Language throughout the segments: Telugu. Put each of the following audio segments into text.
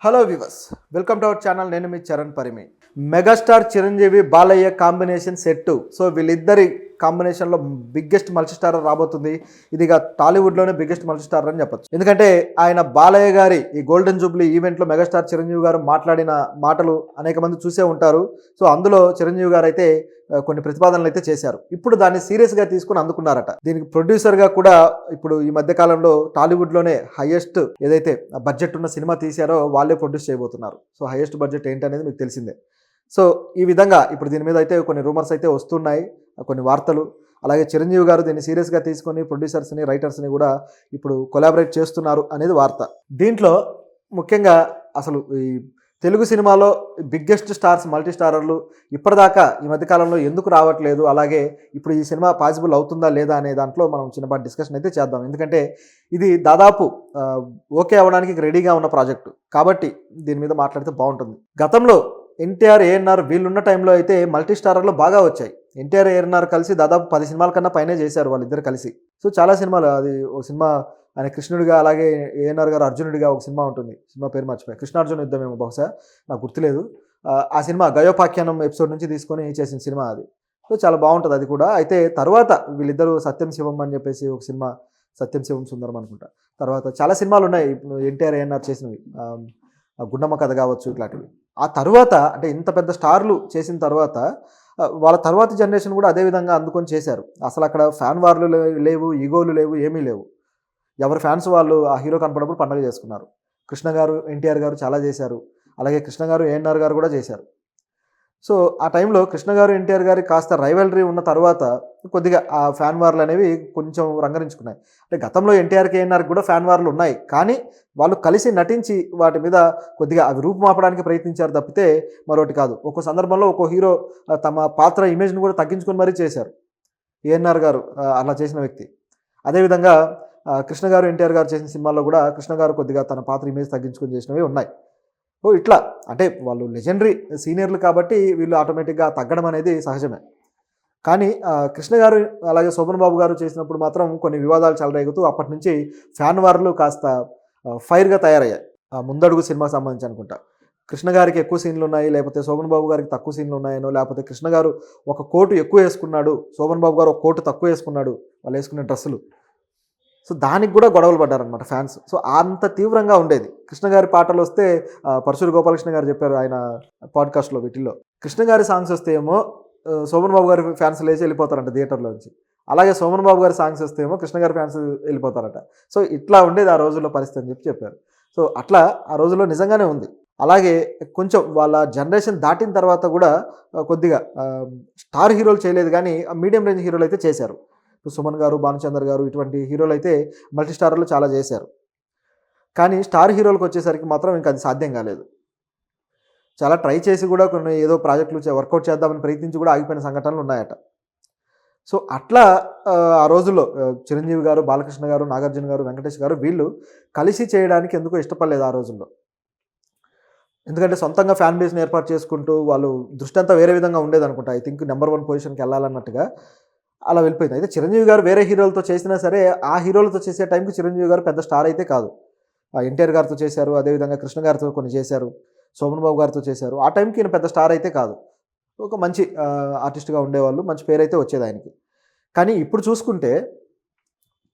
Hello viewers, welcome to our channel. నేను మీ Charan Parimi. Megastar Chiranjeevi Balayya combination set. So వీళ్ళిద్దరి కాంబినేషన్లో బిగ్గెస్ట్ మల్టీ స్టార్ రాబోతుంది. ఇదిగా టాలీవుడ్లోనే బిగ్గెస్ట్ మల్టీ స్టార్ అని చెప్పొచ్చు. ఎందుకంటే ఆయన బాలయ్య గారి ఈ గోల్డెన్ జూబ్లీ ఈవెంట్లో మెగాస్టార్ చిరంజీవి గారు మాట్లాడిన మాటలు అనేక మంది చూసే ఉంటారు. సో అందులో చిరంజీవి గారు అయితే కొన్ని ప్రతిపాదనలు అయితే చేశారు. ఇప్పుడు దాన్ని సీరియస్గా తీసుకుని అందుకున్నారట. దీనికి ప్రొడ్యూసర్గా కూడా ఇప్పుడు ఈ మధ్య కాలంలో టాలీవుడ్లోనే హైయెస్ట్ ఏదైతే బడ్జెట్ ఉన్న సినిమా తీశారో వాళ్ళే ప్రొడ్యూస్ చేయబోతున్నారు. సో హైయెస్ట్ బడ్జెట్ ఏంటనేది మీకు తెలిసిందే. సో ఈ విధంగా ఇప్పుడు దీని మీద అయితే కొన్ని రూమర్స్ అయితే వస్తున్నాయి, కొన్ని వార్తలు. అలాగే చిరంజీవి గారు దీన్ని సీరియస్గా తీసుకొని ప్రొడ్యూసర్స్ని రైటర్స్ని కూడా ఇప్పుడు కొలాబరేట్ చేస్తున్నారు అనేది వార్త. దీంట్లో ముఖ్యంగా అసలు ఈ తెలుగు సినిమాలో బిగ్గెస్ట్ స్టార్స్ మల్టీ స్టారర్లు ఇప్పటిదాకా ఈ మధ్యకాలంలో ఎందుకు రావట్లేదు, అలాగే ఇప్పుడు ఈ సినిమా పాసిబుల్ అవుతుందా లేదా అనే దాంట్లో మనం చిన్నపాటి డిస్కషన్ అయితే చేద్దాం. ఎందుకంటే ఇది దాదాపు ఓకే అవ్వడానికి రెడీగా ఉన్న ప్రాజెక్టు కాబట్టి దీని మీద మాట్లాడితే బాగుంటుంది. గతంలో ఎన్టీఆర్, ఏఎన్ఆర్ వీళ్ళున్న టైంలో అయితే మల్టీ స్టారర్లు బాగా వచ్చాయి. ఎన్టీఆర్, ఏఎన్ఆర్ కలిసి దాదాపు 10 సినిమాల కన్నా పైనే చేశారు వాళ్ళిద్దరు కలిసి. సో చాలా సినిమాలు, అది ఒక సినిమా ఆయన కృష్ణుడిగా, అలాగే ఏఎన్ఆర్ గారు అర్జునుడిగా ఒక సినిమా ఉంటుంది. సినిమా పేరు మర్చిపోయి, కృష్ణార్జున యుద్ధమేమో బహుశా, నాకు గుర్తులేదు. ఆ సినిమా గయోపాఖ్యానం ఎపిసోడ్ నుంచి తీసుకొని చేసిన సినిమా అది. సో చాలా బాగుంటుంది అది కూడా. అయితే తర్వాత వీళ్ళిద్దరూ సత్యం శివం అని చెప్పేసి ఒక సినిమా, సత్యం శివం సుందరం అనుకుంటా. తర్వాత చాలా సినిమాలు ఉన్నాయి ఇప్పుడు ఎన్టీఆర్, ఏఎన్ఆర్ చేసినవి, గుండమ్మ కథ కావచ్చు, ఇట్లాంటివి. ఆ తర్వాత అంటే ఇంత పెద్ద స్టార్లు చేసిన తర్వాత వాళ్ళ తర్వాత జనరేషన్ కూడా అదే విధంగా అందుకొని చేశారు. అసలు అక్కడ ఫ్యాన్ వార్లు లేవు, ఈగోలు లేవు, ఏమీ లేవు. ఎవరి ఫ్యాన్స్ వాళ్ళు ఆ హీరో కనపడప్పుడు పండుగ చేసుకున్నారు. కృష్ణ గారు, ఎన్టీఆర్ గారు చాలా చేశారు. అలాగే కృష్ణ గారు, ఏఎన్ఆర్ గారు కూడా చేశారు. సో ఆ టైంలో కృష్ణ గారు, ఎన్టీఆర్ గారి కాస్త రైవలరీ ఉన్న తర్వాత కొద్దిగా ఆ ఫ్యాన్ వార్లు అనేవి కొంచెం రంగరించుకున్నాయి. అంటే గతంలో ఎన్టీఆర్కి, ఏఎన్ఆర్కి కూడా ఫ్యాన్ వార్లు ఉన్నాయి, కానీ వాళ్ళు కలిసి నటించి వాటి మీద కొద్దిగా అవి రూపుమాపడానికి ప్రయత్నించారు తప్పితే మరొకటి కాదు. ఒక్కో సందర్భంలో ఒక్కో హీరో తమ పాత్ర ఇమేజ్ని కూడా తగ్గించుకొని మరీ చేశారు. ఏఎన్ఆర్ గారు అలా చేసిన వ్యక్తి. అదేవిధంగా కృష్ణ గారు, ఎన్టీఆర్ గారు చేసిన సినిమాల్లో కూడా కృష్ణ గారు కొద్దిగా తన పాత్ర ఇమేజ్ తగ్గించుకొని చేసినవి ఉన్నాయి. ఓ ఇట్లా అంటే వాళ్ళు లెజెండరీ సీనియర్లు కాబట్టి వీళ్ళు ఆటోమేటిక్గా తగ్గడం అనేది సహజమే. కానీ కృష్ణ గారు అలాగే శోభన్ బాబు గారు చేసినప్పుడు మాత్రం కొన్ని వివాదాలు చెలరేగుతూ అప్పటి నుంచి ఫ్యాన్ వార్లు కాస్త ఫైర్గా తయారయ్యాయి. ముందడుగు సినిమాకి సంబంధించి అనుకుంటా కృష్ణ గారికి ఎక్కువ సీన్లు ఉన్నాయి, లేకపోతే శోభన్ బాబు గారికి తక్కువ సీన్లు ఉన్నాయనో, లేకపోతే కృష్ణ గారు ఒక కోటు ఎక్కువ వేసుకున్నాడు, శోభన్ బాబు గారు ఒక కోటు తక్కువ వేసుకున్నాడు వాళ్ళు వేసుకునే డ్రెస్సులు. సో దానికి కూడా గొడవలు పడ్డారనమాట ఫ్యాన్స్. సో అంత తీవ్రంగా ఉండేది. కృష్ణ గారి పాటలు వస్తే పరశురు గోపాలకృష్ణ గారు చెప్పారు ఆయన పాడ్కాస్ట్లో, వీటిల్లో కృష్ణ గారి సాంగ్స్ వస్తే ఏమో శోభన్ బాబు గారి ఫ్యాన్స్ లేచి వెళ్ళిపోతారంట థియేటర్లోంచి. అలాగే శోభన్ బాబు గారి సాంగ్స్ వస్తే ఏమో కృష్ణ గారి ఫ్యాన్స్ వెళ్ళిపోతారట. సో ఇట్లా ఉండేది ఆ రోజుల్లో పరిస్థితి అని చెప్పారు. సో అట్లా ఆ రోజుల్లో నిజంగానే ఉంది. అలాగే కొంచెం వాళ్ళ జనరేషన్ దాటిన తర్వాత కూడా కొద్దిగా స్టార్ హీరోలు చేయలేదు, కానీ మీడియం రేంజ్ హీరోలు అయితే చేశారు. సుమన్ గారు, భానుచందర్ గారు ఇటువంటి హీరోలు అయితే మల్టీ స్టారర్లు చాలా చేశారు. కానీ స్టార్ హీరోలకు వచ్చేసరికి మాత్రం ఇంకా అది సాధ్యం కాలేదు. చాలా ట్రై చేసి కూడా కొన్ని ఏదో ప్రాజెక్టులు వర్కౌట్ చేద్దామని ప్రయత్నించి కూడా ఆగిపోయిన సంఘటనలు ఉన్నాయట. సో అట్లా ఆ రోజుల్లో చిరంజీవి గారు, బాలకృష్ణ గారు, నాగార్జున గారు, వెంకటేష్ గారు వీళ్ళు కలిసి చేయడానికి ఎందుకో ఇష్టపడలేదు ఆ రోజుల్లో. ఎందుకంటే సొంతంగా ఫ్యాన్ బేస్ని ఏర్పాటు చేసుకుంటూ వాళ్ళు దృష్టి అంతా వేరే విధంగా ఉండేది అనుకుంటా. ఐ థింక్ నెంబర్ 1 పొజిషన్కి వెళ్ళాలన్నట్టుగా అలా వెళ్ళిపోయింది. అయితే చిరంజీవి గారు వేరే హీరోలతో చేసినా సరే ఆ హీరోలతో చేసే టైంకి చిరంజీవి గారు పెద్ద స్టార్ అయితే కాదు. ఎన్టీఆర్ గారితో చేశారు, అదేవిధంగా కృష్ణ గారితో కొన్ని చేశారు, శోభన్ బాబు గారితో చేశారు. ఆ టైంకి ఈయన పెద్ద స్టార్ అయితే కాదు, ఒక మంచి ఆర్టిస్ట్గా ఉండేవాళ్ళు, మంచి పేరు అయితే వచ్చేది ఆయనకి. కానీ ఇప్పుడు చూసుకుంటే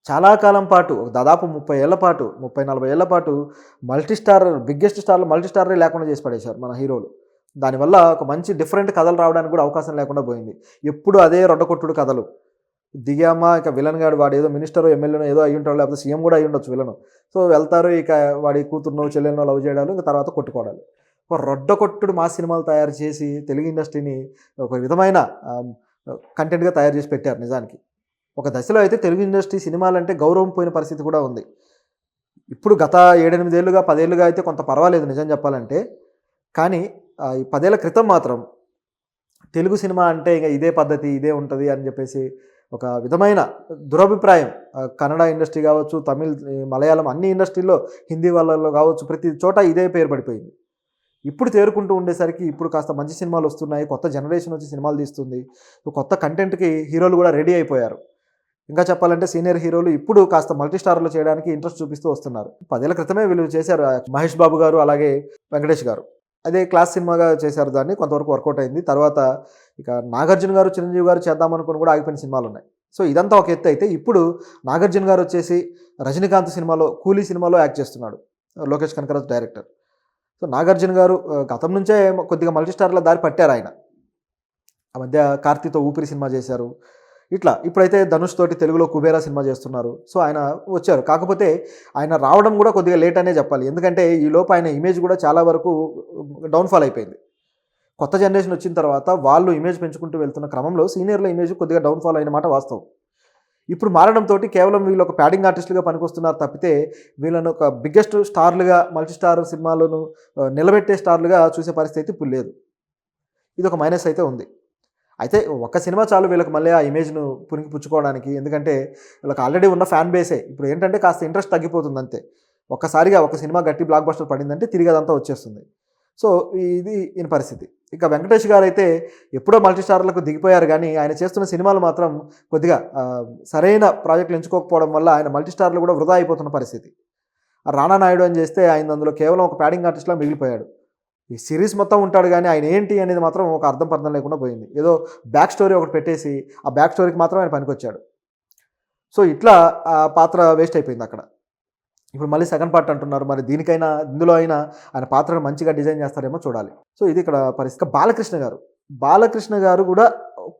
చాలా కాలం పాటు, దాదాపు 30 ఏళ్ల పాటు, 30-40 ఏళ్ల పాటు మల్టీ స్టార్, బిగ్గెస్ట్ స్టార్లు మల్టీ స్టారే లేకుండా చేసి పడేశారు మన హీరోలు. దానివల్ల ఒక మంచి డిఫరెంట్ కథలు రావడానికి కూడా అవకాశం లేకుండా పోయింది. ఎప్పుడు అదే రొడ్డకొట్టుడు కథలు. దిగామా ఇక విలన్ గాడు, వాడు ఏదో మినిస్టరో, ఎమ్మెల్యేనో ఏదో అయ్యి ఉంటాడు, లేకపోతే సీఎం కూడా అయ్యి ఉండొచ్చు విలను. సో వెళ్తారు, ఇక వాడి కూతురునో చెల్లెలనో లవ్ చేయడాలు, ఇంకా తర్వాత కొట్టుకోవడాలు. ఒక రొడ్డకొట్టుడు మా సినిమాలు తయారు చేసి తెలుగు ఇండస్ట్రీని ఒక విధమైన కంటెంట్గా తయారు చేసి పెట్టారు. నిజానికి ఒక దశలో అయితే తెలుగు ఇండస్ట్రీ సినిమాలంటే గౌరవం పోయిన పరిస్థితి కూడా ఉంది. ఇప్పుడు గత 7-8 ఏళ్ళుగా, 10 ఏళ్ళుగా అయితే కొంత పర్వాలేదు నిజం చెప్పాలంటే. కానీ ఈ 10 ఏళ్ల క్రితం మాత్రం తెలుగు సినిమా అంటే ఇక ఇదే పద్ధతి, ఇదే ఉంటుంది అని చెప్పేసి ఒక విధమైన దురభిప్రాయం కన్నడ ఇండస్ట్రీ కావచ్చు, తమిళ్, మలయాళం అన్ని ఇండస్ట్రీల్లో, హిందీ వాళ్ళలో కావచ్చు, ప్రతి చోట ఇదే పేరు పడిపోయింది. ఇప్పుడు తేరుకుంటూ ఉండేసరికి ఇప్పుడు కాస్త మంచి సినిమాలు వస్తున్నాయి, కొత్త జనరేషన్ వచ్చి సినిమాలు తీస్తుంది, కొత్త కంటెంట్కి హీరోలు కూడా రెడీ అయిపోయారు. ఇంకా చెప్పాలంటే సీనియర్ హీరోలు ఇప్పుడు కాస్త మల్టీ స్టార్లు చేయడానికి ఇంట్రెస్ట్ చూపిస్తూ వస్తున్నారు. 10 ఏళ్ల క్రితమే వీళ్ళు చేశారు. మహేష్ బాబు గారు, అలాగే వెంకటేష్ గారు. అదే క్లాస్ సినిమాగా చేశారు దాన్ని. కొంతవరకు వర్కౌట్ అయింది. తర్వాత ఇక నాగార్జున గారు, చిరంజీవి గారు చేద్దామనుకుని కూడా ఆగిపోయిన సినిమాలున్నాయి. సో ఇదంతా ఒక ఎత్తు అయితే, ఇప్పుడు నాగార్జున గారు వచ్చేసి రజనీకాంత్ సినిమాలో 'కూలీ' సినిమాలో యాక్ట్ చేస్తున్నాడు. లోకేష్ కనకరాజు డైరెక్టర్. సో నాగార్జున గారు గతం నుంచే కొద్దిగా మల్టీ స్టార్ల దారి పట్టారు ఆయన. ఆ మధ్య 'కార్తీతో ఊపిరి' సినిమా చేశారు. ఇట్లా ఇప్పుడైతే ధనుష్ తోటి తెలుగులో 'కుబేరా' సినిమా చేస్తున్నారు. సో ఆయన వచ్చారు. కాకపోతే ఆయన రావడం కూడా కొద్దిగా లేట్ అనే చెప్పాలి. ఎందుకంటే ఈలోపు ఆయన ఇమేజ్ కూడా చాలా వరకు డౌన్‌ఫాల్ అయిపోయింది. కొత్త జనరేషన్ వచ్చిన తర్వాత వాళ్ళు ఇమేజ్ పెంచుకుంటూ వెళ్తున్న క్రమంలో సీనియర్ల ఇమేజ్ కొద్దిగా డౌన్‌ఫాల్ అయిన మాట వాస్తవం. ఇప్పుడు మారడంతో కేవలం వీళ్ళు ఒక ప్యాడింగ్ ఆర్టిస్టులుగా పనికొస్తున్నారు తప్పితే, వీళ్ళను ఒక బిగ్గెస్ట్ స్టార్లుగా, మల్టీ స్టార్ సినిమాలను నిలబెట్టే స్టార్లుగా చూసే పరిస్థితి ఇప్పుడు లేదు. ఇది ఒక మైనస్ అయితే ఉంది. అయితే ఒక్క సినిమా చాలు వీళ్ళకి మళ్ళీ ఆ ఇమేజ్‌ను పుణికిపుచ్చుకోవడానికి. ఎందుకంటే వీళ్ళకి ఆల్రెడీ ఉన్న ఫ్యాన్ బేసే. ఇప్పుడు ఏంటంటే కాస్త ఇంట్రెస్ట్ తగ్గిపోతుంది అంతే. ఒక్కసారిగా ఒక సినిమా గట్టి బ్లాక్ బస్టర్ పడిందంటే తిరిగి అదంతా వచ్చేస్తుంది. సో ఇది ఈయన పరిస్థితి. ఇక వెంకటేష్ గారైతే ఎప్పుడో మల్టీ స్టార్లకు దిగిపోయారు గానీ, ఆయన చేస్తున్న సినిమాలు మాత్రం కొద్దిగా సరైన ప్రాజెక్టులు ఎంచుకోకపోవడం వల్ల ఆయన మల్టీ స్టార్లు కూడా వృధా అయిపోతున్న పరిస్థితి. రానా నాయుడు అని చేస్తే ఆయన అందులో కేవలం ఒక ప్యాడింగ్ ఆర్టిస్ట్‌లా మిగిలిపోయాడు. ఈ సిరీస్ మొత్తం ఉంటాడు గానీ ఆయన ఏంటి అనేది మాత్రం ఒక అర్థం పర్థం లేకుండా పోయింది. ఏదో బ్యాక్ స్టోరీ ఒకటి పెట్టేసి ఆ బ్యాక్ స్టోరీకి మాత్రం ఆయన పనికొచ్చాడు. సో ఇట్లా ఆ పాత్ర వేస్ట్ అయిపోయింది అక్కడ. ఇప్పుడు మళ్ళీ సెకండ్ పార్ట్ అంటున్నారు. మరి దీనికైనా ఇందులో అయినా ఆయన పాత్రను మంచిగా డిజైన్ చేస్తారేమో చూడాలి. సో ఇది ఇక్కడ పరిస్థితి. బాలకృష్ణ గారు కూడా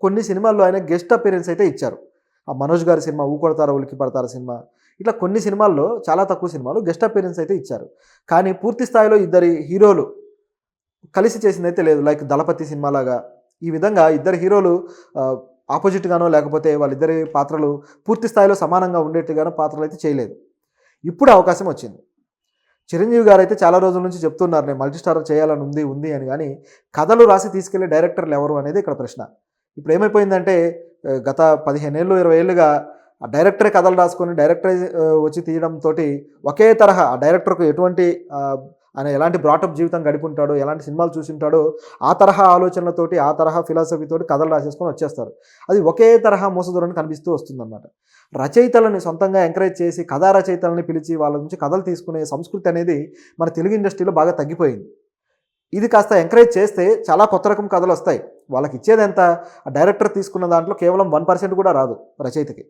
కొన్ని సినిమాల్లో ఆయన గెస్ట్ అపియరెన్స్ అయితే ఇచ్చారు. ఆ మనోజ్ గారి సినిమా 'ఊకొడతారా ఉలికి పడతారా' సినిమా, ఇట్లా కొన్ని సినిమాల్లో, చాలా తక్కువ సినిమాలు గెస్ట్ అపియరెన్స్ అయితే ఇచ్చారు. కానీ పూర్తి స్థాయిలో ఇద్దరి హీరోలు కలిసి చేసిందైతే లేదు. లైక్ 'దళపతి' సినిమాలాగా ఈ విధంగా ఇద్దరు హీరోలు ఆపోజిట్గానో లేకపోతే వాళ్ళిద్దరి పాత్రలు పూర్తి స్థాయిలో సమానంగా ఉండేట్టుగానో పాత్రలు అయితే చేయలేదు. ఇప్పుడు అవకాశం వచ్చింది. చిరంజీవి గారు అయితే చాలా రోజుల నుంచి చెప్తున్నారు, నేను మల్టీ స్టార్ చేయాలని ఉంది అని. కానీ కథలు రాసి తీసుకెళ్లే డైరెక్టర్లు ఎవరు అనేది ఇక్కడ ప్రశ్న. ఇప్పుడు ఏమైపోయిందంటే గత 15 ఏళ్ళు 20 ఏళ్ళుగా ఆ డైరెక్టరే కథలు రాసుకొని డైరెక్టరే వచ్చి తీయడంతో ఒకే తరహా ఆ డైరెక్టర్కు ఎటువంటి ఆయన ఎలాంటి బ్రాటప్ జీవితం గడిపుంటాడో, ఎలాంటి సినిమాలు చూసింటాడో ఆ తరహా ఆలోచనలతోటి, ఆ తరహా ఫిలాసఫీతోటి కథలు రాసేసుకొని వచ్చేస్తారు. అది ఒకే తరహా మోసధోరణి కనిపిస్తూ వస్తుందన్నమాట. రచయితలని సొంతంగా ఎంకరేజ్ చేసి కథా రచయితలని పిలిచి వాళ్ళ నుంచి కథలు తీసుకునే సంస్కృతి అనేది మన తెలుగు ఇండస్ట్రీలో బాగా తగ్గిపోయింది. ఇది కాస్త ఎంకరేజ్ చేస్తే చాలా కొత్త రకం కథలు వస్తాయి. వాళ్ళకి ఇచ్చేది ఎంత? ఆ డైరెక్టర్ తీసుకున్న దాంట్లో కేవలం 1% కూడా రాదు రచయితకి.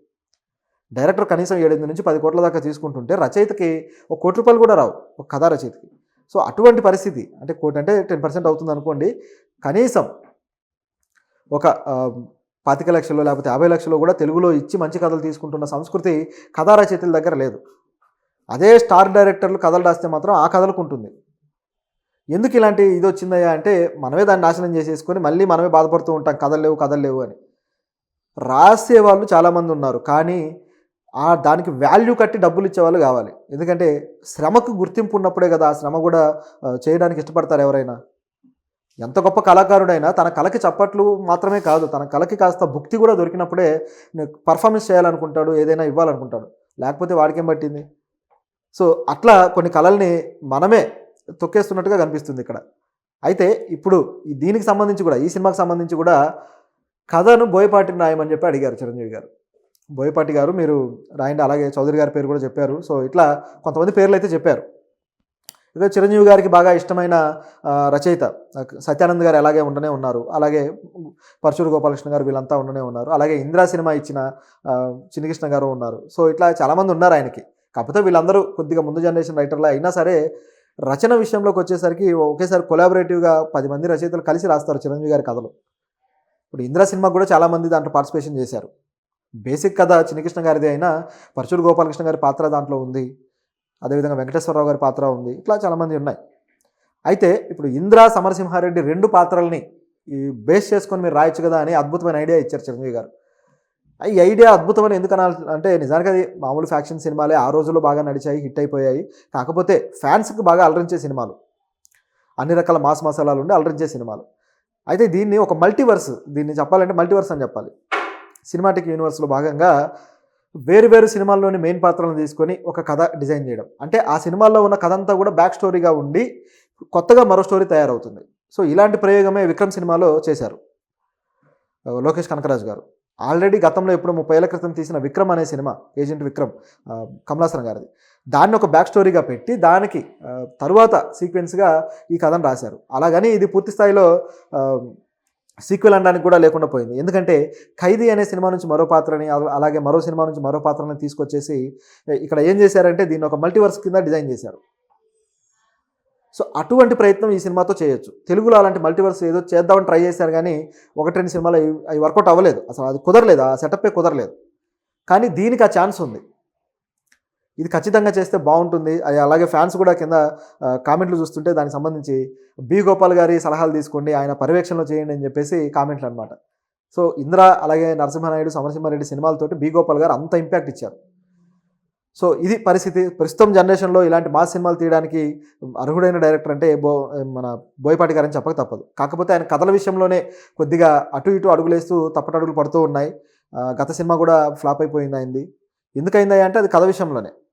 డైరెక్టర్ కనీసం 7 నుంచి 10 కోట్ల దాకా తీసుకుంటుంటే రచయితకి ఒక ₹1 కూడా రావు, ఒక కథా రచయితకి. సో అటువంటి పరిస్థితి, అంటే 1 కోటి అంటే 10% అవుతుంది అనుకోండి. కనీసం ఒక 25 లక్షలు లేకపోతే 50 లక్షలు కూడా తెలుగులో ఇచ్చి మంచి కథలు తీసుకుంటున్న సంస్కృతి కథా రచయితల దగ్గర లేదు. అదే స్టార్ డైరెక్టర్లు కథలు రాస్తే మాత్రం ఆ కథలకు ఉంటుంది. ఎందుకు ఇలాంటి ఇది వచ్చిందయ్యా అంటే, మనమే దాన్ని నాశనం చేసేసుకొని మళ్ళీ మనమే బాధపడుతూ ఉంటాం, కథలు లేవు అని. రాసే వాళ్ళు చాలామంది ఉన్నారు, కానీ దానికి వాల్యూ కట్టి డబ్బులు ఇచ్చేవాళ్ళు కావాలి. ఎందుకంటే శ్రమకు గుర్తింపు ఉన్నప్పుడే కదా ఆ శ్రమ కూడా చేయడానికి ఇష్టపడతారు ఎవరైనా. ఎంత గొప్ప కళాకారుడైనా తన కళకి చప్పట్లు మాత్రమే కాదు, తన కళకి కాస్త భుక్తి కూడా దొరికినప్పుడే పర్ఫార్మెన్స్ చేయాలనుకుంటాడు, ఏదైనా ఇవ్వాలనుకుంటాడు. లేకపోతే వాడికేం పట్టింది? సో అట్లా కొన్ని కళల్ని మనమే తొక్కేస్తున్నట్టుగా కనిపిస్తుంది ఇక్కడ. అయితే ఇప్పుడు దీనికి సంబంధించి కూడా, ఈ సినిమాకి సంబంధించి కూడా కథను బోయపాటిని రాయమని చెప్పి అడిగారు చిరంజీవి గారు. బోయపాటి గారు మీరు రాయండి, అలాగే చౌదరి గారి పేరు కూడా చెప్పారు. సో ఇట్లా కొంతమంది పేర్లు అయితే చెప్పారు. ఇక చిరంజీవి గారికి బాగా ఇష్టమైన రచయిత సత్యానంద్ గారు అలాగే ఉండనే ఉన్నారు. అలాగే పరశురు గోపాలకృష్ణ గారు, వీళ్ళంతా ఉండనే ఉన్నారు. అలాగే ఇంద్రా సినిమా ఇచ్చిన చిన్నకృష్ణ గారు ఉన్నారు. సో ఇట్లా చాలామంది ఉన్నారు ఆయనకి. కాకపోతే వీళ్ళందరూ కొద్దిగా ముందు జనరేషన్ రైటర్లు అయినా సరే, రచన విషయంలోకి వచ్చేసరికి ఒకేసారి కొలాబరేటివ్గా 10 మంది రచయితలు కలిసి రాస్తారు చిరంజీవి గారి కథలు. ఇప్పుడు ఇంద్రా సినిమా కూడా చాలామంది దాంట్లో పార్టిసిపేషన్ చేశారు. బేసిక్ కథ చిన్నకృష్ణ గారిది అయినా పరశురు గోపాలకృష్ణ గారి పాత్ర దాంట్లో ఉంది. అదేవిధంగా వెంకటేశ్వరరావు గారి పాత్ర ఉంది. ఇట్లా చాలామంది ఉన్నాయి. అయితే ఇప్పుడు ఇంద్రా, సమరసింహారెడ్డి 2 పాత్రల్ని ఈ బేస్ చేసుకొని మీరు రాయొచ్చు కదా అని అద్భుతమైన ఐడియా ఇచ్చారు చిరంజీవి గారు. ఈ ఐడియా అద్భుతమని ఎందుకు అంటే, నిజానికి అది మామూలు ఫ్యాక్షన్ సినిమాలే, ఆ రోజుల్లో బాగా నడిచాయి, హిట్ అయిపోయాయి. కాకపోతే ఫ్యాన్స్కి బాగా అలరించే సినిమాలు, అన్ని రకాల మాస్ మసాలాలు ఉండి అలరించే సినిమాలు. అయితే దీన్ని ఒక మల్టీవర్స్, దీన్ని చెప్పాలంటే మల్టీవర్స్ అని చెప్పాలి. సినిమాటిక్ యూనివర్స్లో భాగంగా వేరు సినిమాల్లోని మెయిన్ పాత్రలను తీసుకొని ఒక కథ డిజైన్ చేయడం. అంటే ఆ సినిమాల్లో ఉన్న కథ అంతా కూడా బ్యాక్ స్టోరీగా ఉండి కొత్తగా మరో స్టోరీ తయారవుతుంది. సో ఇలాంటి ప్రయోగమే విక్రమ్ సినిమాలో చేశారు లోకేష్ కనకరాజు గారు. ఆల్రెడీ గతంలో ఎప్పుడో 30 ఏళ్ల క్రితం తీసిన 'విక్రమ్' అనే సినిమా, ఏజెంట్ విక్రమ్, కమల్ హాసన్ గారిది. దాన్ని ఒక బ్యాక్ స్టోరీగా పెట్టి దానికి తరువాత సీక్వెన్స్‌గా ఈ కథను రాశారు. అలాగని ఇది పూర్తి స్థాయిలో సీక్వెల్ అనడానికి కూడా లేకుండా పోయింది. ఎందుకంటే 'ఖైదీ' అనే సినిమా నుంచి మరో పాత్రని, అలాగే మరో సినిమా నుంచి మరో పాత్రని తీసుకొచ్చేసి ఇక్కడ ఏం చేశారంటే దీన్ని ఒక మల్టీవర్స్ కింద డిజైన్ చేశారు. సో అటువంటి ప్రయత్నం ఈ సినిమాతో చేయొచ్చు. తెలుగులో అలాంటి మల్టీవర్స్ ఏదో చేద్దామని ట్రై చేశారు కానీ 1, 2 సినిమాలు అవి వర్కౌట్ అవ్వలేదు. అసలు అది కుదరలేదు. ఆ సెటప్పే కుదరలేదు. కానీ దీనికి ఆ ఛాన్స్ ఉంది. ఇది ఖచ్చితంగా చేస్తే బాగుంటుంది. అలాగే ఫ్యాన్స్ కూడా కింద కామెంట్లు చూస్తుంటే దానికి సంబంధించి బి. గోపాల్ గారి సలహాలు తీసుకోండి, ఆయన పర్యవేక్షణలో చేయండి అని చెప్పేసి కామెంట్లు అనమాట. సో ఇంద్ర, అలాగే నరసింహనాయుడు, సమరసింహారెడ్డి సినిమాలతోటి బి. గోపాల్ గారు అంత ఇంపాక్ట్ ఇచ్చారు. సో ఇది పరిస్థితి. ప్రస్తుతం జనరేషన్లో ఇలాంటి మాస్ సినిమాలు తీయడానికి అర్హుడైన డైరెక్టర్ అంటే మన బోయపాటి గారని చెప్పక తప్పదు. కాకపోతే ఆయన కథల విషయంలోనే కొద్దిగా అటు ఇటు అడుగులేస్తూ తప్పటడుగులు పడుతూ ఉన్నాయి. గత సినిమా కూడా ఫ్లాప్ అయిపోయింది అయింది. ఎందుకైంది అంటే అది కథ విషయంలోనే.